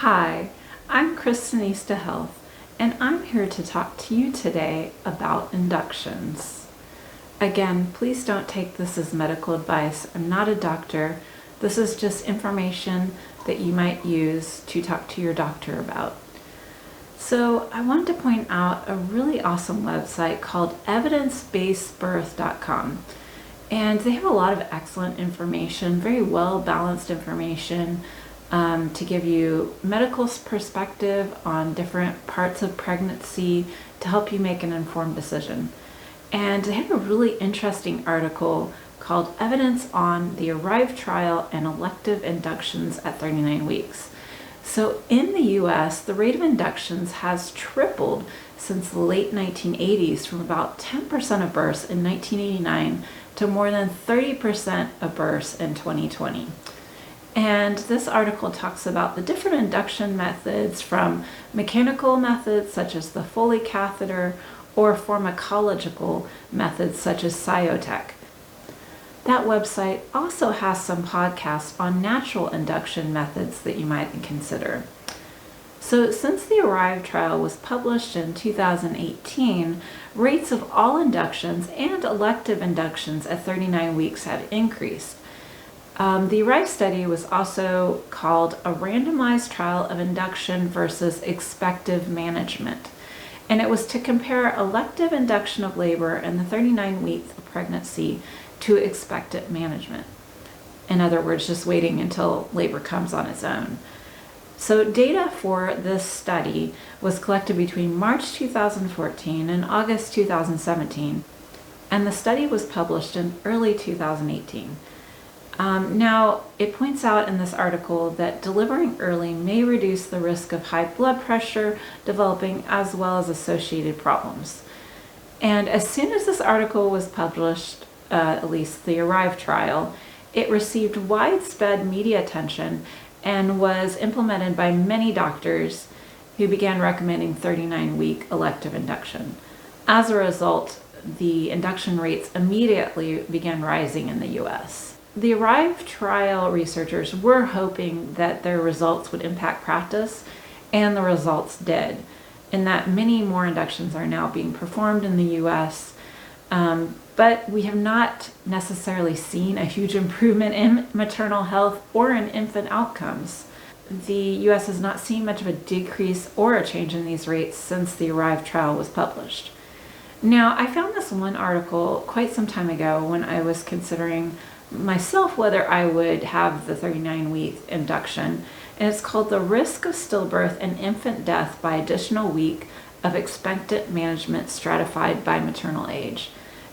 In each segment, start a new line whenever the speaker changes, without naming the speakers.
Hi, I'm Kristinista Health, and I'm here to talk to you today about inductions. Again, please don't take this as medical advice. I'm not a doctor. This is just information that you might use to talk to your doctor about. So I wanted to point out a really awesome website called evidencebasedbirth.com. And they have a lot of excellent information, very well balanced information to give you medical perspective on different parts of pregnancy to help you make an informed decision. And they have a really interesting article called Evidence on the Arrive Trial and Elective Inductions at 39 Weeks. So in the US, the rate of inductions has tripled since the late 1980s, from about 10% of births in 1989 to more than 30% of births in 2020. And this article talks about the different induction methods, from mechanical methods such as the Foley catheter or pharmacological methods such as Cytotec. That website also has some podcasts on natural induction methods that you might consider. So since the Arrive trial was published in 2018, rates of all inductions and elective inductions at 39 weeks have increased. The Arrive study was also called a randomized trial of induction versus expective management. And it was to compare elective induction of labor in the 39 weeks of pregnancy to expectant management. In other words, just waiting until labor comes on its own. So data for this study was collected between March 2014 and August 2017, and the study was published in early 2018. Now, it points out in this article that delivering early may reduce the risk of high blood pressure developing as well as associated problems. And as soon as this article was published, at least the Arrive trial, it received widespread media attention and was implemented by many doctors who began recommending 39-week elective induction. As a result, the induction rates immediately began rising in the US. The Arrive trial researchers were hoping that their results would impact practice, and the results did, in that many more inductions are now being performed in the US, but we have not necessarily seen a huge improvement in maternal health or in infant outcomes. The US has not seen much of a decrease or a change in these rates since the Arrive trial was published. Now, I found this one article quite some time ago when I was considering myself whether I would have the 39-week induction, and it's called The Risk of Stillbirth and Infant Death by Additional Week of Expectant Management Stratified by Maternal Age.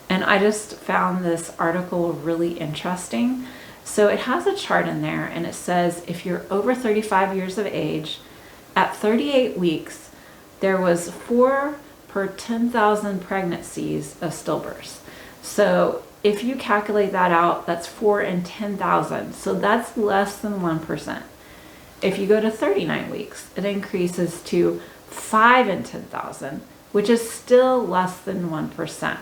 And I just found this article really interesting. So it has a chart in there, and it says if you're over 35 years of age, at 38 weeks, there was 4 per 10,000 pregnancies of stillbirths. So if you calculate that out, that's 4 in 10,000. So that's less than 1%. If you go to 39 weeks, it increases to 5 in 10,000, which is still less than 1%.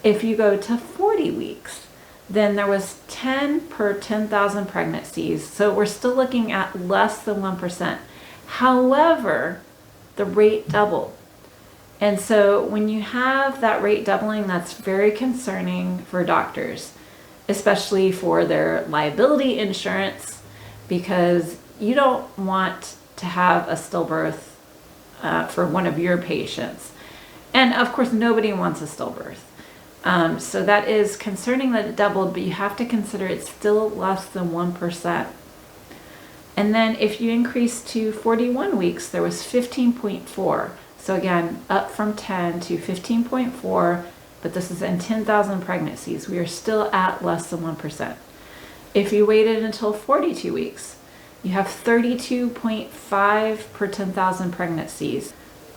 If you go to 40 weeks, then there was 10 per 10,000 pregnancies. So we're still looking at less than 1%. However, the rate doubled. And so when you have that rate doubling, that's very concerning for doctors, especially for their liability insurance, because you don't want to have a stillbirth for one of your patients. And of course, nobody wants a stillbirth. So that is concerning that it doubled, but you have to consider it's still less than 1%. And then if you increase to 41 weeks, there was 15.4. So again, up from 10 to 15.4, but this is in 10,000 pregnancies. We are still at less than 1%. If you waited until 42 weeks, you have 32.5 per 10,000 pregnancies.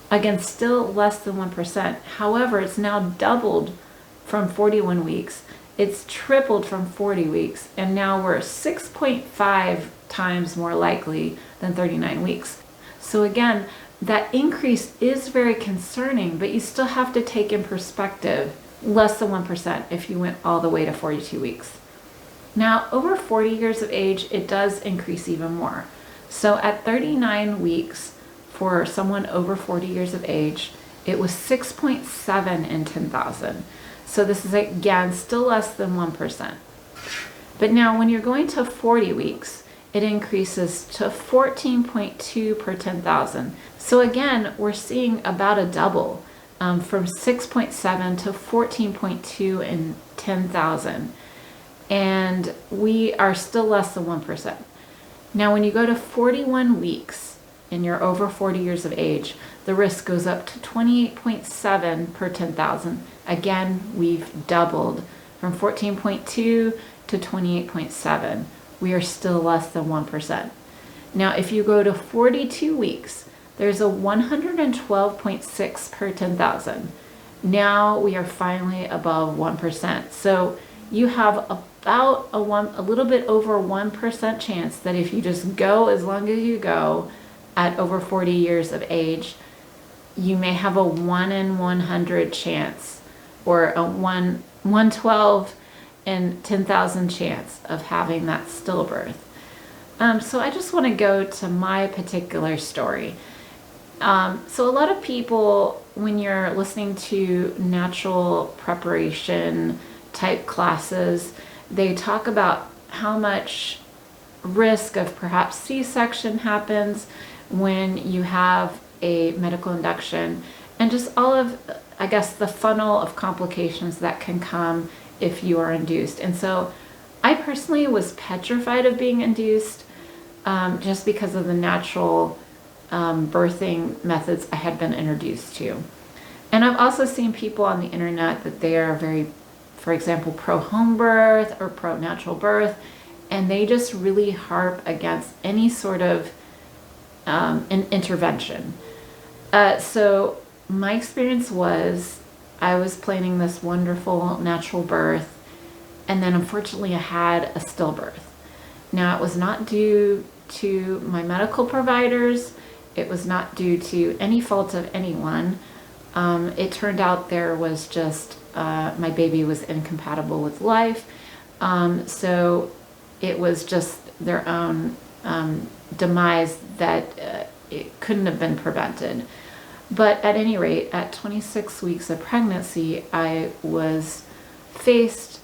Again, still less than 1%. However, it's now doubled from 41 weeks. It's tripled from 40 weeks, and now we're 6.5 times more likely than 39 weeks. So again, that increase is very concerning, but you still have to take in perspective less than 1% if you went all the way to 42 weeks. Now, over 40 years of age, it does increase even more. So at 39 weeks for someone over 40 years of age, it was 6.7 in 10,000. So this is again still less than 1%. But now when you're going to 40 weeks, it increases to 14.2 per 10,000. So again, we're seeing about a double, from 6.7 to 14.2 in 10,000. And we are still less than 1%. Now, when you go to 41 weeks and you're over 40 years of age, the risk goes up to 28.7 per 10,000. Again, we've doubled from 14.2 to 28.7. We are still less than 1%. Now, if you go to 42 weeks, there's a 112.6 per 10,000. Now we are finally above 1%. So you have about a little bit over 1% chance that if you just go as long as you go at over 40 years of age, you may have a 1 in 100 chance, or a 112 in 10,000 chance of having that stillbirth. So I just want to go to my particular story. So a lot of people, when you're listening to natural preparation type classes, they talk about how much risk of perhaps C-section happens when you have a medical induction, and just all of, I guess, the funnel of complications that can come if you are induced. And so I personally was petrified of being induced, just because of the natural birthing methods I had been introduced to. And I've also seen people on the internet that they are very, for example, pro-home birth or pro-natural birth, and they just really harp against any sort of an intervention. So my experience was, I was planning this wonderful natural birth, and then unfortunately I had a stillbirth. Now, it was not due to my medical providers. It was not due to any fault of anyone. It turned out there was just, my baby was incompatible with life. So it was just their own demise that it couldn't have been prevented. But at any rate, at 26 weeks of pregnancy, I was faced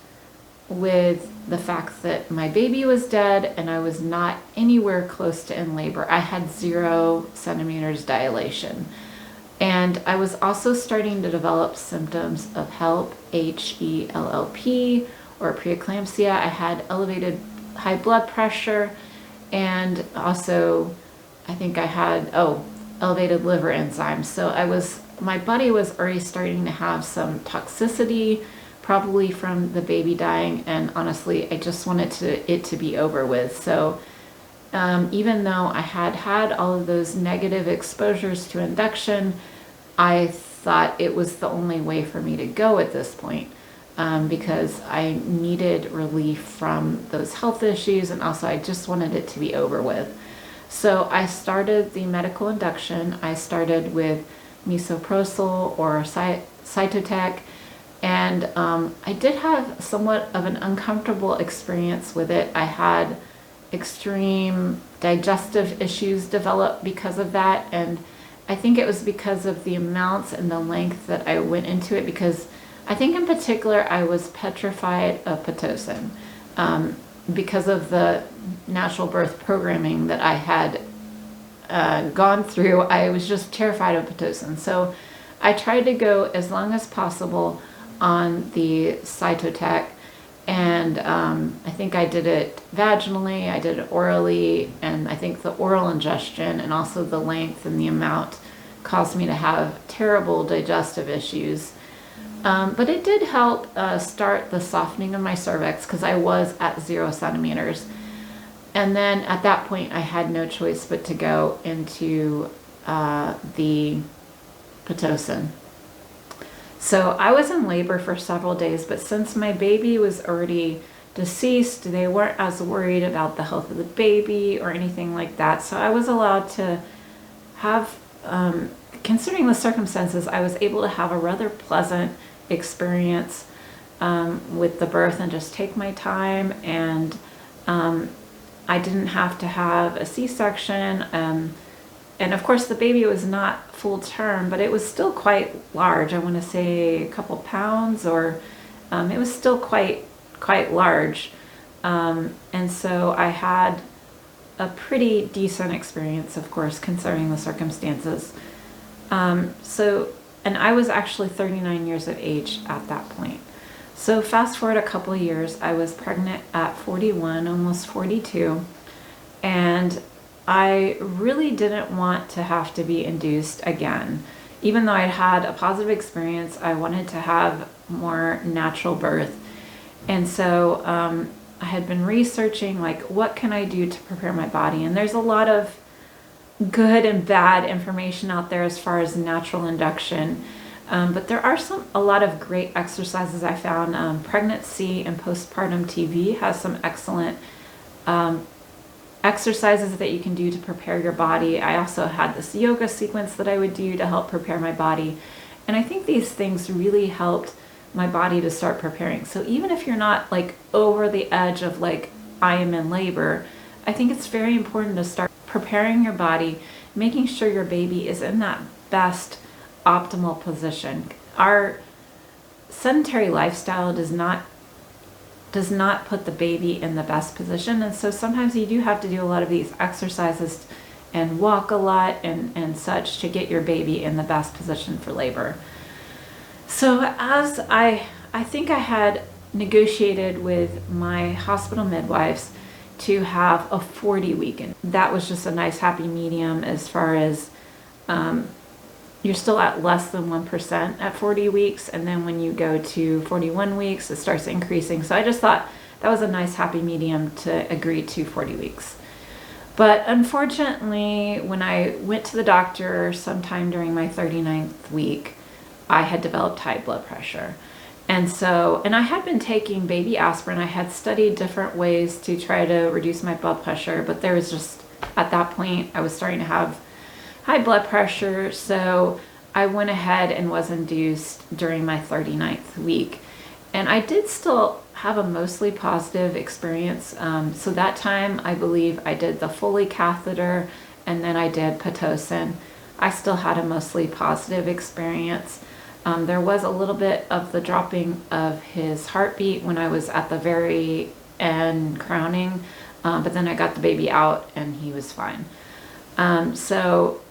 with the fact that my baby was dead and I was not anywhere close to in labor. I had 0 centimeters dilation. And I was also starting to develop symptoms of HELLP, H-E-L-L-P, or preeclampsia. I had elevated high blood pressure, and also I think I had, elevated liver enzymes. So my body was already starting to have some toxicity, probably from the baby dying, and honestly, I just wanted it to be over with. So even though I had all of those negative exposures to induction, I thought it was the only way for me to go at this point, because I needed relief from those health issues, and also I just wanted it to be over with. So I started the medical induction. I started with misoprostol or Cytotec, and I did have somewhat of an uncomfortable experience with it. I had extreme digestive issues develop because of that, and I think it was because of the amounts and the length that I went into it, because I think in particular I was petrified of Pitocin, because of the natural birth programming that I had gone through. I was just terrified of Pitocin. So I tried to go as long as possible on the Cytotec, and I think I did it vaginally, I did it orally, and I think the oral ingestion and also the length and the amount caused me to have terrible digestive issues. But it did help start the softening of my cervix, because I was at 0 centimeters. And then at that point, I had no choice but to go into the Pitocin. So I was in labor for several days, but since my baby was already deceased, they weren't as worried about the health of the baby or anything like that. So I was allowed to have, considering the circumstances, I was able to have a rather pleasant experience with the birth and just take my time. And I didn't have to have a C-section. And of course the baby was not full term, but it was still quite large. I want to say a couple pounds, or it was still quite large. And so I had a pretty decent experience, of course, considering the circumstances. And I was actually 39 years of age at that point. So fast forward a couple of years, I was pregnant at 41, almost 42, and I really didn't want to have to be induced again. Even though I'd had a positive experience, I wanted to have more natural birth. And so I had been researching, like, what can I do to prepare my body? And there's a lot of good and bad information out there as far as natural induction. But there are a lot of great exercises I found. Pregnancy and Postpartum TV has some excellent exercises that you can do to prepare your body. I also had this yoga sequence that I would do to help prepare my body. And I think these things really helped my body to start preparing. So even if you're not like over the edge of like, I am in labor, I think it's very important to start preparing your body, making sure your baby is in that best optimal position. Our sedentary lifestyle does not put the baby in the best position, and so sometimes you do have to do a lot of these exercises and walk a lot and such to get your baby in the best position for labor. So as I think I had negotiated with my hospital midwives to have a 40 week, and that was just a nice happy medium as far as you're still at less than 1% at 40 weeks, and then when you go to 41 weeks, it starts increasing. So I just thought that was a nice happy medium to agree to 40 weeks. But unfortunately, when I went to the doctor sometime during my 39th week, I had developed high blood pressure. And I had been taking baby aspirin. I had studied different ways to try to reduce my blood pressure, but there was just, at that point, I was starting to have high blood pressure, so I went ahead and was induced during my 39th week. And I did still have a mostly positive experience. So that time, I believe I did the Foley catheter, and then I did Pitocin. I still had a mostly positive experience. There was a little bit of the dropping of his heartbeat when I was at the very end crowning, but then I got the baby out and he was fine. So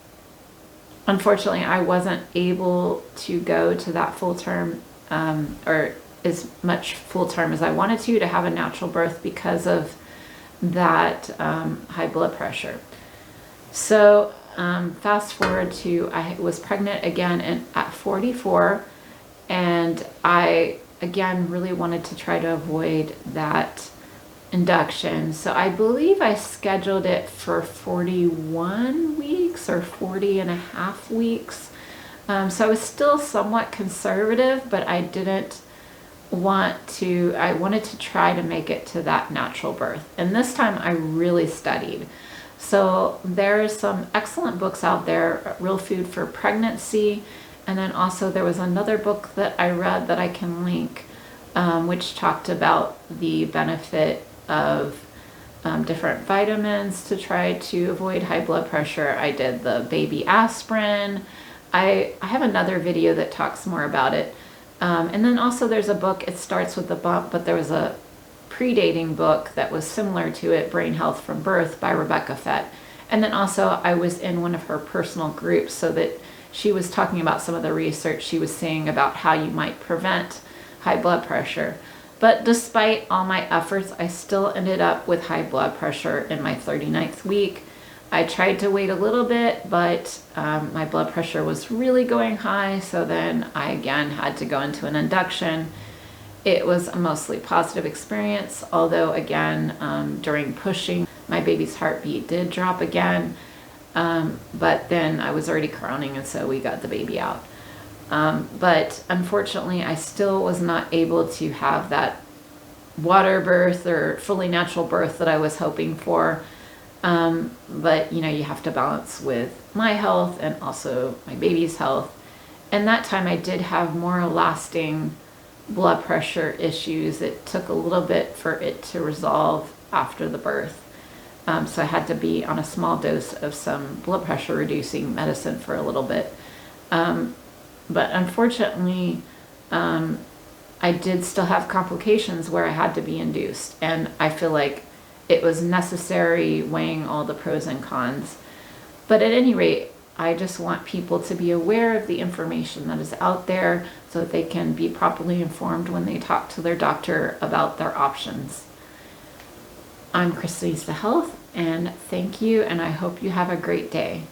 unfortunately, I wasn't able to go to that full term, or as much full term as I wanted to have a natural birth because of that high blood pressure. So fast forward to, I was pregnant again at 44, and I again really wanted to try to avoid that induction. So I believe I scheduled it for 41 weeks or 40 and a half weeks. So I was still somewhat conservative, but I wanted to try to make it to that natural birth. And this time I really studied. So there's some excellent books out there, Real Food for Pregnancy. And then also there was another book that I read that I can link, which talked about the benefit of different vitamins to try to avoid high blood pressure. I did the baby aspirin. I have another video that talks more about it. And then also there's a book, It Starts with the Bump, but there was a predating book that was similar to it, Brain Health from Birth by Rebecca Fett. And then also I was in one of her personal groups, so that she was talking about some of the research she was seeing about how you might prevent high blood pressure. But despite all my efforts, I still ended up with high blood pressure in my 39th week. I tried to wait a little bit, but my blood pressure was really going high, so then I again had to go into an induction. It was a mostly positive experience, although again, during pushing, my baby's heartbeat did drop again, but then I was already crowning, and so we got the baby out. But unfortunately, I still was not able to have that water birth or fully natural birth that I was hoping for. But you have to balance with my health and also my baby's health. And that time I did have more lasting blood pressure issues. It took a little bit for it to resolve after the birth. So I had to be on a small dose of some blood pressure reducing medicine for a little bit. But unfortunately, I did still have complications where I had to be induced. And I feel like it was necessary, weighing all the pros and cons. But at any rate, I just want people to be aware of the information that is out there so that they can be properly informed when they talk to their doctor about their options. I'm Christie's the Health, and thank you, and I hope you have a great day.